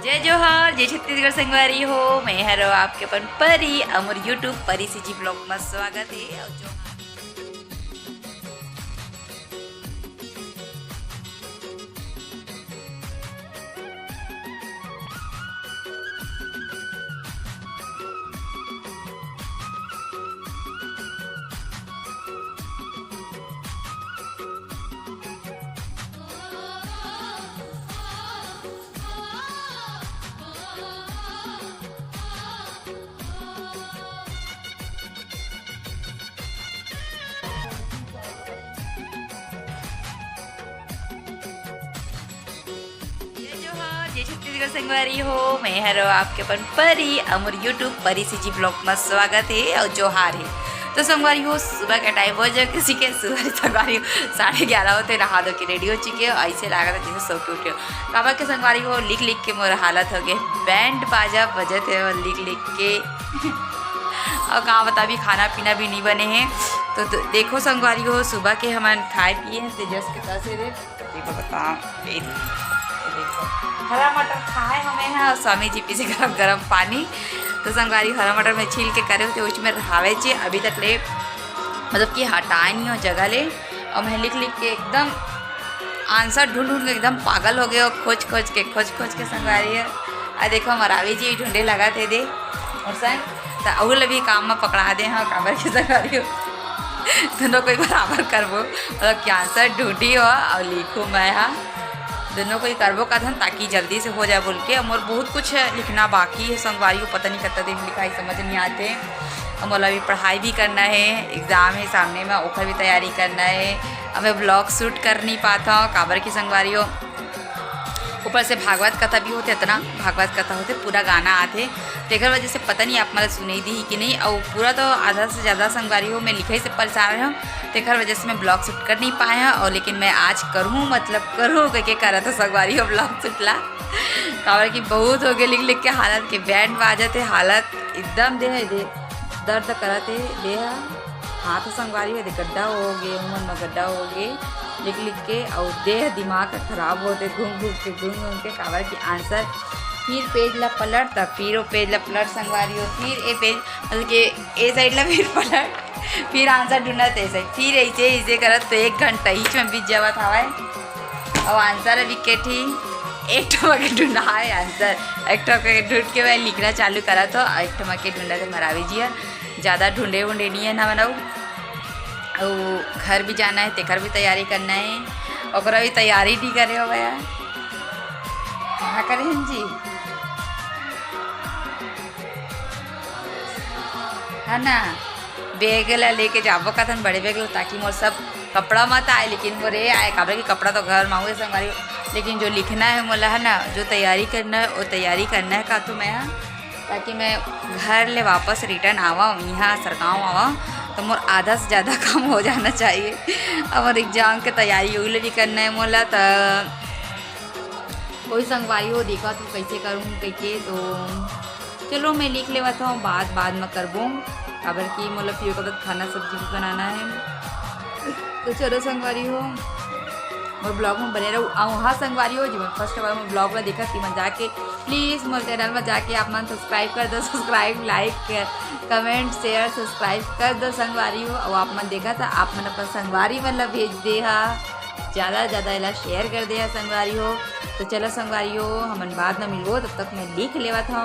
जय जोहार जय छत्तीसगढ़ संगवारी हो। मैं हरो आपके अपन परी अमर यूट्यूब परी सी जी ब्लॉग में स्वागत है। और जोहार जय छत्तीसगढ़ संगवारी हो। मैं हरो आपके अपन परी अमर यूट्यूब परी सी जी ब्लॉग में स्वागत है। और जोहार है। तो संगवारी हो सुबह का टाइम हो जाए किसी के सुबह संगवारी हो 11:30 होते नहा धो के रेडी हो चुके हो। ऐसे लगा था जैसे सो के उठे हो। काबा के संगवारी हो लिख लिख के मोर हालत हो गए बैंड बाजा बजत है और लिख लिख के और कहाँ बता भी खाना पीना भी नहीं बने हैं। तो देखो संगवारी हो सुबह के हम खाए पिए हैं तेजस के तरह से देखो बता देखो हरा मटर खाए हमें हैं और स्वामी जी पीछे गरम गरम पानी। तो संगवारी हरा मटर में छील के करे थे उसमें रहावे चे अभी तक ले मतलब कि हटाए नहीं हो जगह ले। और मैं लिख लिख के एकदम आंसर ढूंढ ढूंढ के एकदम पागल हो गए और खोज खोज के संगवारी है। और देखो मरावी जी ढूंढे लगा थे दे और संग तो अहुल भी काम में पकड़ा दे हाँ काबर के संगवारी हो दोनों कोई बराबर करबो मतलब क्या आंसर ढूंढी हो और लिखूँ मैं हाँ दोनों को ही करबो का था ताकि जल्दी से हो जाए बोल के। और बहुत कुछ लिखना बाकी है संगवारी को पता नहीं करता दिन लिखाई समझ नहीं आते। और अभी पढ़ाई भी करना है एग्ज़ाम है सामने में ओखर भी तैयारी करना है। अब मैं ब्लॉग शूट कर नहीं पाता हूँ काबर की संगवारी हो ऊपर से भागवत कथा भी होते इतना भागवत कथा होते पूरा गाना आते तेकर वजह से पता नहीं आप मतलब सुनी दी कि नहीं। और पूरा तो आधा से ज़्यादा संगवारी हो मैं लिखाई से परेशान हूँ तेकर वजह से मैं ब्लॉग शूट कर नहीं पाए हैं। और लेकिन मैं आज करूँ मतलब करूँ कह करा था संगवारी हो ब्लॉग शूट ला काबर की बहुत हो गए लिख लिख के हालत के बैंड बाजते हालत एकदम दे दर्द करते देह हाथ संगवारी हो गड्ढा हो गए उमन में गड्ढा हो गए लिख लिख के और देह दिमाग खराब होते घूम घूम के काबर की आंसर फिर पेज ला पलट तब फिर वो पेज ला पलट संगवारी हो फिर ए पेज मतलब कि ए साइड ला फिर पलट फिर आंसर ढूंढत ऐसे फिर ऐसे करत तो 1 घंटा ही में बीत जावत हवा। और आंसर अभी के थी एक ठमा के ढूंढा है आंसर एक ठमा के ढूंढ के मैं लिखना चालू करा तो एक ठमा के ढूंढा थे मरावी जी ज़्यादा ढूंढे नहीं है ना बनाऊ। और घर भी जाना है तेकर भी तैयारी करना है और भी तैयारी नहीं करे हो गया क्या करें हम जी है ना। बैग ला लेके जाबो का थन बड़े बैग लो ताकि मोर सब कपड़ा मत आए लेकिन मोर ये आए काबर की कपड़ा तो घर में हुए संगवारी लेकिन जो लिखना है मोला है ना जो तैयारी करना है वो तैयारी करना है का तो मैं ताकि मैं घर ले वापस रिटर्न आवा यहाँ सरगाँव आवा तो मोर आधा से ज़्यादा काम हो जाना चाहिए। और एग्जाम के तैयारी वही भी करना है मोला तो कोई संगवारी हो देखा तो कैसे करूँ कैसे तो चलो मैं लिख लेवा था बाद में करबो काबर की मोला फिर कब खाना सब्जी भी बनाना है। तो चलो संगवारी हो मोर ब्लॉग में बने रहो हाँ संगवारी हो जी मैं फर्स्ट बार मैं ब्लॉग में देखा कि मैं जाके प्लीज़ मोर चैनल में जाके आप मन सब्सक्राइब कर दो subscribe like comment share subscribe कर दो संगवारी हो। और आप मन देखा था आप मन अपन संगवारी मतलब भेज दे हा ज़्यादा से ज़्यादा इला शेयर कर दे संगवारी हो। तो चलो संगवारी हो हमन बाद में मिलो तब तक मैं लिख लेवा था।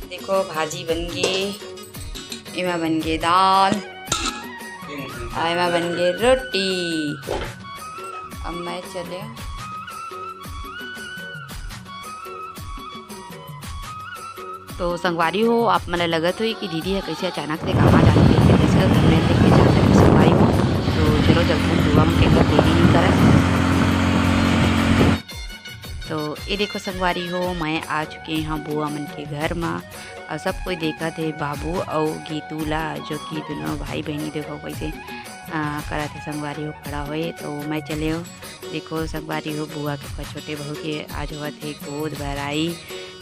देखो भाजी बन गई एमा बन गई दाल एमा बन गई रोटी। अब मैं चले तो संगवारी हो आप मन लगत हुई कि दीदी है कैसे अचानक से कहाँ जाती है इसका घर में लेके जाते हैं संगवारी हो। तो चलो जब तक दुआ में कहकर देरी नहीं करें। तो ये देखो संगवारी हो मैं आ चुके यहाँ बुआ मन के घर में और सब कोई देखा थे बाबू और गीतू ला जो कि दोनों भाई बहनी देखो कैसे करा थे संगवारी हो खड़ा हुए। तो मैं चले हो देखो संगवारी हो बुआ के छोटे बहू के आज हुआ थे गोद भराई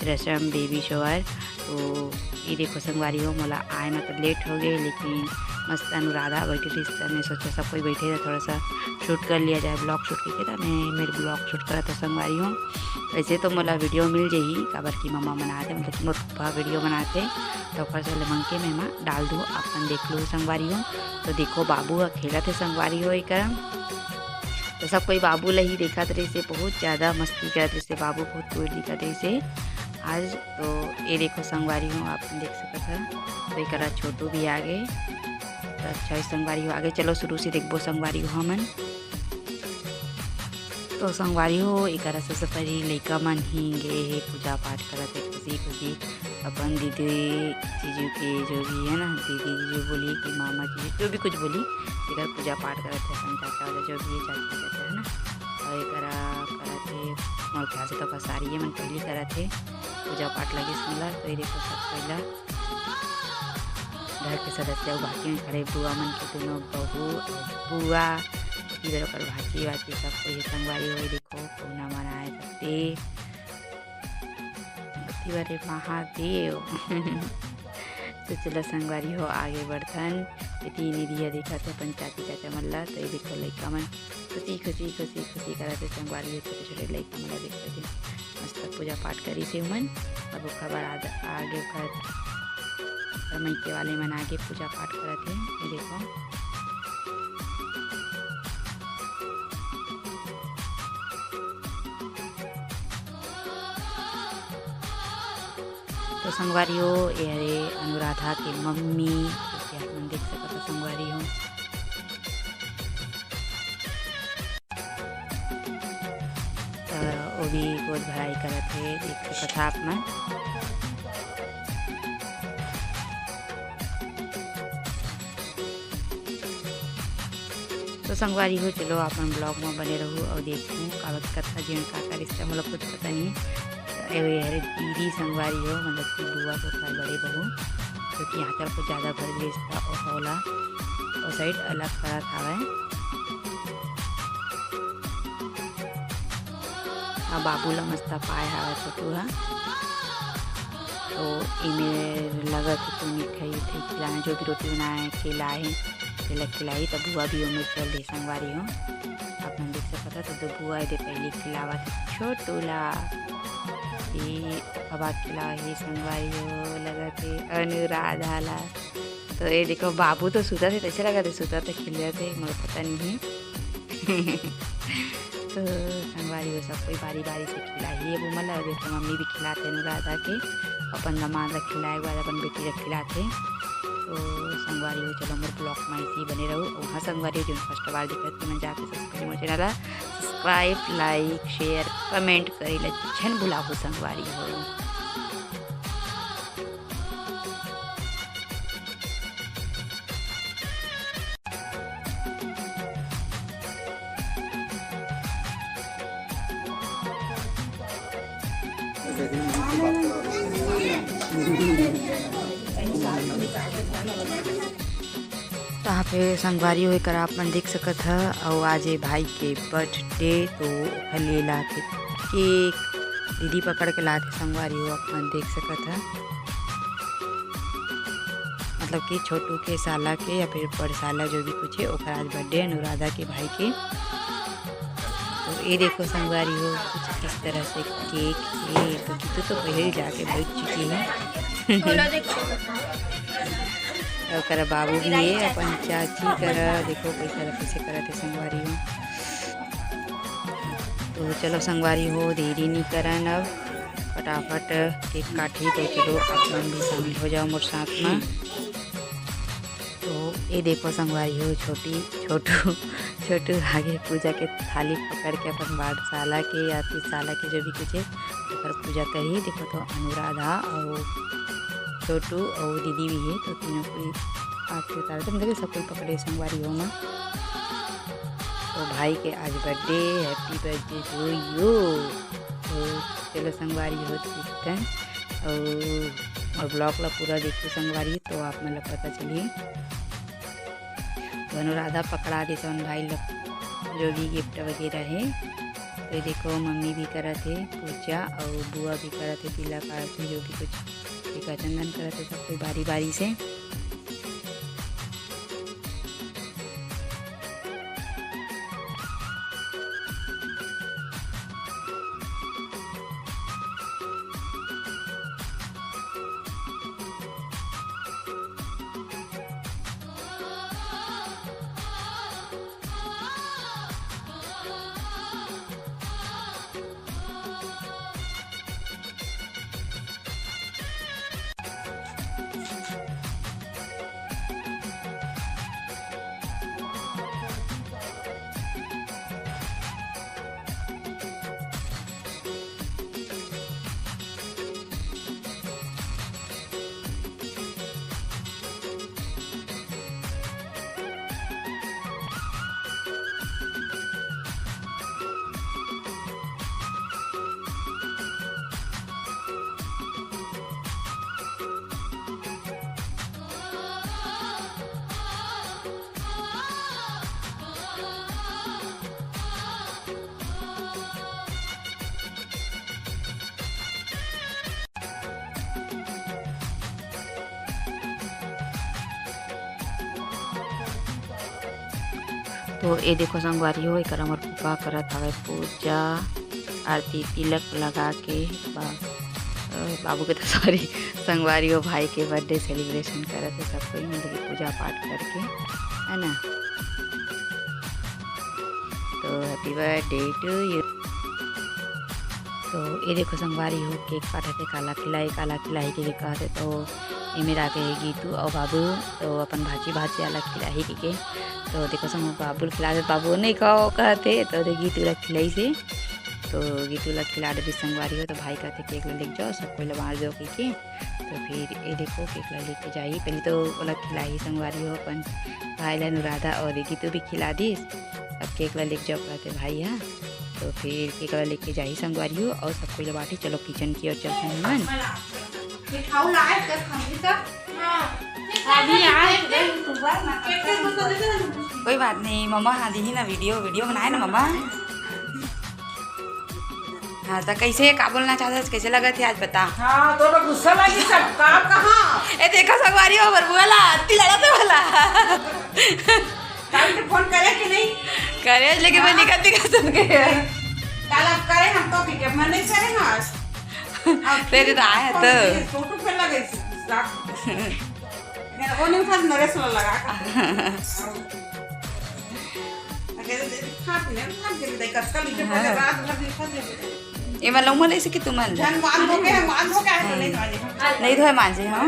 रस्म बेबी शोवर। तो ये देखो संगवारी हो मोला आए में तो लेट हो गए, लेकिन मस्त अनुराधा बैठी थी, तो मैं सोचा सब कोई बैठे थे थोड़ा सा शूट कर लिया जाए, ब्लॉग शूट करके था मैं मेरे ब्लॉग शूट करा था संगवारी हूँ। वैसे तो मोला वीडियो मिल जाही काबर की मम्मा बनाते मतलब कि मोर पप्पा वीडियो बनाते, तो फर्स्ट वाले मंग के मैं डाल दूँ अपन देख लो संगवारी हूँ। तो देखो बाबू का खेला थे संगवारी हो एक, तो सब कोई बाबू ला ही देखा रहे से, बहुत ज़्यादा मस्ती करते से, बाबू बहुत दूर दिखा रहे से आज। तो ये देखो संगवारी हूँ आप देख सकते हैं, तो एक छोटू भी आ गए। तो अच्छा संगवारी हो आगे चलो शुरू से देखबो संगवारी हो हमन। तो संगवारी हो एक सबसे पहले लइका मन ही गे हे पूजा पाठ करते खुशी खुशी, अपन दीदी जीजू के जो भी है ना, दीदी जीजू बोली कि मामा जी जो भी कुछ बोली इधर पूजा पाठ करते हैं, अपन चाचा वाला जो भी है चाची चाचा है ना, और एक करते मोर ख्याल से तो सारी है मन पहले करते पूजा पाठ लगे सुनला। तो ये देखो सब पहला घर के सदस्य बाकी में खड़े बुआ मन के दोनों बहू बुआ इधर पर भाची वाची सब कोई संगवारी हो। देखो पूना मनाए सकते बारे महादेव। तो चलो संगवारी हो आगे बढ़थन, इतनी निधिया देखा थे अपन चाची चाचा मल्ला। तो ये देखो लड़का मन खुशी खुशी खुशी खुशी कराते संगवारी, छोटे छोटे लड़का मल्ला देखते थे मस्त पूजा पाठ करी से मन। अब खबर आगे मैके वाले मन आगे पूजा पाठ करते हैं। ये देखो तो संगवारी हो ये अनुराधा के मम्मी मन देख सकते संगवारी हो। तो वो भी गोद भराई करत है देख सकते आप मन। तो संगवारी हो चलो अपन ब्लॉग में बने रहो और देखूँ कागज कथा जीवन का रिश्ता मतलब कुछ पता नहीं। अरे दीदी संगवारी हो मतलब कि बुआ को थोड़ा बड़े बहू, क्योंकि यहाँ पर कुछ ज़्यादा भर रिश्ता और हौला और साइड अलग करा था बाबू ला मस्त पाए हवा छोटू है। तो इमें लगा तो मिठाई उठाई खिलाना, जो भी रोटी बनाए खिलाए खिलाई। तो बुआ भी उम्र चल रही संगवारी हो आप देख सकता। तो बुआ दे पहले खिलावा छोटू ला हवा खिला ही संगवारी हो लगा थे अनुराधा ला। तो ये देखो बाबू तो सुता थे, कैसे लगा थे सुता थे खिल रहे थे मुझे पता नहीं है। तो संगवारी हो सब कोई बारी बारी से खिलाई है वो मतलब देखो मम्मी भी खिलाते अनुराधा के, अपन दामाद ला खिलाए के बाद अपन बेटी ला खिलाते। तो संगवारी हो चलो मेरे ब्लॉग में इसी बने रहो। वहाँ संगवारी हो जो फर्स्ट बार दिखत मैं जाके सब्सक्राइब मेरे channel subscribe like share comment करी ला छन भुलाओ संगवारी हो। यहाँ पे संगवारी हो कर आप मन देख सकत है। और आज भाई के बर्थडे तो ले लाते केक दीदी पकड़ के लाते संगवारी हो आप मन देख सकत है, मतलब कि छोटू के साला के या फिर बड़ साला जो भी कुछ है ओकर आज बर्थडे अनुराधा के भाई के। तो ये देखो संगवारी हो कुछ किस तरह से केक है। तो गीतू तो पहले जाके बैठ चुकी है। कर बाबू भी है अपन चाची कर देखो कैसा कैसे करते संगवारी हो। तो चलो संगवारी हो देरी नहीं करन, अब फटाफट केक काटी। तो चलो आप लोग भी शामिल हो जाओ मोर साथ में। तो ये देखो संगवारी हो छोटू आगे पूजा के थाली पकड़ के अपन बाढ़शाला के या फिर साला के जो भी कुछ है तो पूजा करी। देखो तो अनुराधा और छोटू और दीदी भी है, तो तीनों कोई आके उतारते मतलब सब कोई पकड़े संगवारी हो ना। तो भाई के आज birthday, happy birthday to you. तो चलो संगवारी हो चिकन और ब्लॉग ला पूरा देखो संगवारी तो आप मतलब पता चलिए। तो अनुराधा पकड़ा दे सन भाई लोग जो भी गिफ्ट वगैरह है। तो तो देखो मम्मी भी करा थे पूजा और बुआ भी करा थे तिलक आरती जो भी कुछ टीका चंदन करा थे सब कोई बारी बारी से। तो ये देखो संगवारी हो एक हमर पुपा करत हवे पूजा आरती तिलक लगा के बाबू के तो सॉरी संगवारी हो भाई के बर्थडे सेलिब्रेशन करत है सब कोई मतलब पूजा पाठ करके है ना। तो हैप्पी बर्थडे टू यू। तो ये देखो संगवारी हो केक काटते काला खिलाई के कहते तो ये मेरा के गीतू और बाबू तो अपन भाजी अलग खिलाई के तो देखो संग बाबू खिला दे बाबू नहीं खाओ कहते तो गीतू लग खिलाई से तो गीतू लग खिला दे संगवारी हो तो भाई कहते केक लेके जाओ सब कोई बाहर जाओ के तो फिर ये देखो केक लेके जाइए पहले तो अलग खिलाई संगवारी हो अपन भाई ला अनुराधा और गीतू भी खिला दी अब केक लेके जाओ कहते भाई हाँ तो फिर केक लेके जाइए संगवारी हो और सब कोई बाटी चलो किचन की और चलते हैं मन कोई बात नहीं मम्मा हाँ दी ना वीडियो बनाए ना मम्मा। हाँ तो कैसे क्या बोलना चाहते कैसे लगा थे आज बता। हाँ तो गुस्सा लगी सब काम कहाँ ए देखा संगवारी हो बरबुआला अत्ती लड़ाते वाला टाइम पे फोन करे कि नहीं करे लेकिन मैं निकल सबके कल आप करे हम तो कि मैं नहीं करे ना तेरे तो आया तो फोटो पे लगे मेरा वो नहीं था नरेश वाला लगा ये मैं लूँगा नहीं कि तुम नहीं तो है मांझे हाँ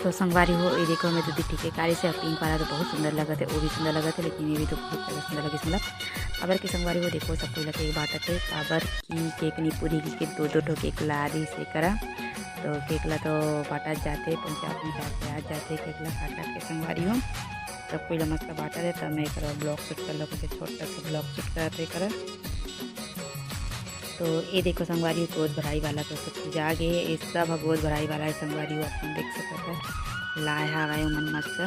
तो संगवारी हो ये देखो मैं तो ठीक है कारी से पिंक वाला तो बहुत सुंदर लगा थे वो भी सुंदर लगा था लेकिन ये भी तो बहुत ज़्यादा सुंदर लगे मतलब अबर की संगवारी हो देखो सबको लगे एक बात है अबर की केक नहीं पूरी के दो केक ला दी से करा तो केक ला तो बाटा जाते पंचायत आ जाते केक ला काट के संगवारी हो सबको मस्त बाटा दे तब मैं एक ब्लॉग शूट कर लो कुछ छोटा सा ब्लॉग शूट करते कर तो ये देखो संगवारी गोद भराई वाला तो सब चीज़ आ गए ये सब गोद भराई वाला है संगवारी अपन देख सकते हैं लाए गए मन मस्त।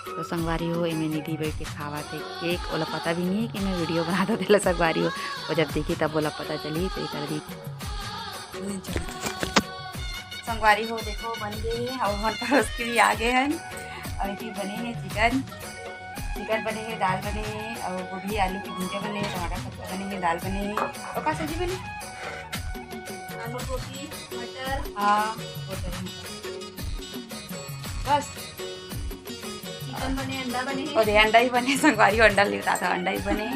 तो संगवारी हो इमें निधि बैठ के खावा थे केक बोला पता भी नहीं है कि मैं वीडियो बनाता था संगवारी हो और जब देखी तब बोला पता चली तो कर दी संगवारी हो देखो बन गए हैं और हमारे पास के लिए आ गए हैं और ये बने हैं चिकन बने हैं दाल बने हैं और गोभी आलू की भुजिया बने हैं टमाटर सब्जी बने हैं दाल बने हैं और क्या सब्जी बने आलू गोभी मटर हाँ बस चिकन बने अंडा बने और ये अंडा ही बने संगवारी अंडा लेता था अंडा ही बने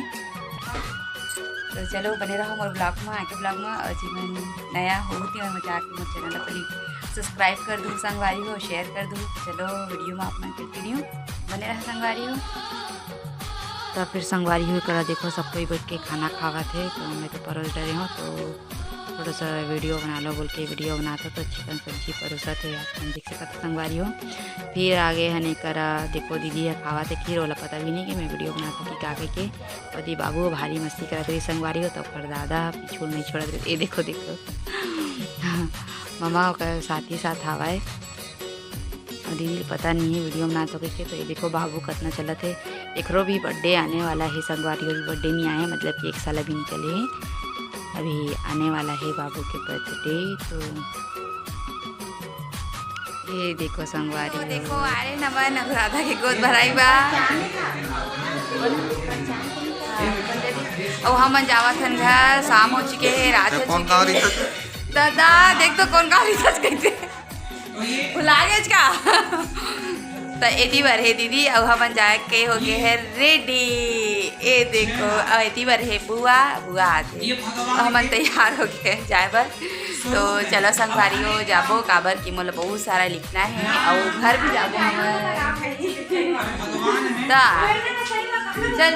तो चलो बने रहो मोर ब्लॉग में आके ब्लॉग में और जी मैं नया होती है मजा आके मोर चैनल पर सब्सक्राइब कर दूँ संगवारी हो शेयर कर दूँ चलो वीडियो में अपना कंटिन्यू बने रहा संगवारी हो। तो फिर संगवारी हो करा देखो सब कोई बैठ के खाना खावा थे तो मैं तो परोस डरे हूँ तो थोड़ा सा वीडियो बना लो बोल के वीडियो बनाता तो चिकन सब्जी परोसा थे आप देख सकते संगवारी हो। फिर आगे हने करा देखो दीदी है खावा थे खीर वाला पता भी नहीं कि मैं वीडियो बनाता कि का के और बाबू भारी मस्ती करा रही संगवारी हो तो फिर दादा पीछू नहीं छोड़ा रहे। ये देखो देखो ममा का साथ ही साथ आवा है और दीदी पता नहीं है वीडियो बना तो कैसे। तो ये देखो बाबू कितना चला थे एकरो भी बर्थडे आने वाला है। संगवारी भी बर्थडे नहीं आया मतलब कि 1 साल अभी नहीं चले हैं, अभी आने वाला है बाबू के बर्थडे। तो ये देखो संगवारी तो देखो अरे नमन राधा के गोद भराई बा और हम जावत हन घर शाम हो चुके है रात हो चुके है। दादा देख तो कौन का रिसर्च कहते भुला गए का तो एती बार है दीदी अब हम जाए के हो गए है रेडी। ये देखो अब एती बार है बुआ बुआ आते हम तैयार हो गए जाए पर। तो चलो संगवारी हो जाबो काबर की मोला बहुत सारा लिखना है और घर भी जाबो हम चल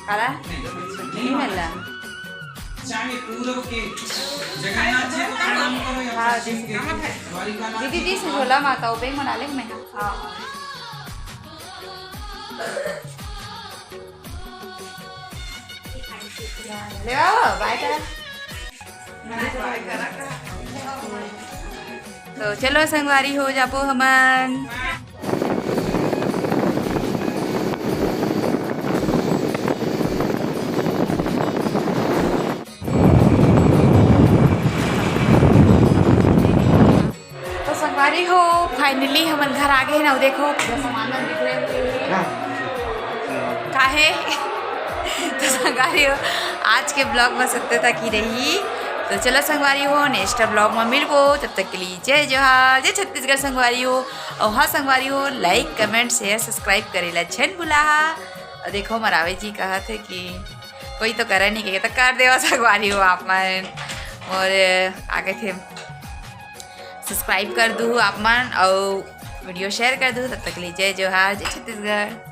काला नहीं मिला हाँ दीदी जी से झोला माता बेग मना ले मैं ले बाय करा तो चलो संगवारी हो जाबो हमन। संगवारी हो फाइनली हमन घर आ गए ना देखो सामान बिखरे हुए काहे तो संगवारी हो आज के ब्लॉग में सत्यता की रही। तो चलो संगवारी हो नेक्स्ट ब्लॉग में मिलबो तब तक के लिए जय जोहार जय छत्तीसगढ़ संगवारी हो। और हाँ संगवारी हो लाइक कमेंट शेयर सब्सक्राइब करेला छन भुला। और देखो मरावे जी कहा थे कि कोई तो करे नहीं कहे तो कर देवा संगवारी हो आप मन और आगे थे सब्सक्राइब कर दूँ आप मन और वीडियो शेयर कर दूँ। तब तक के लिए जय जोहार जय छत्तीसगढ़।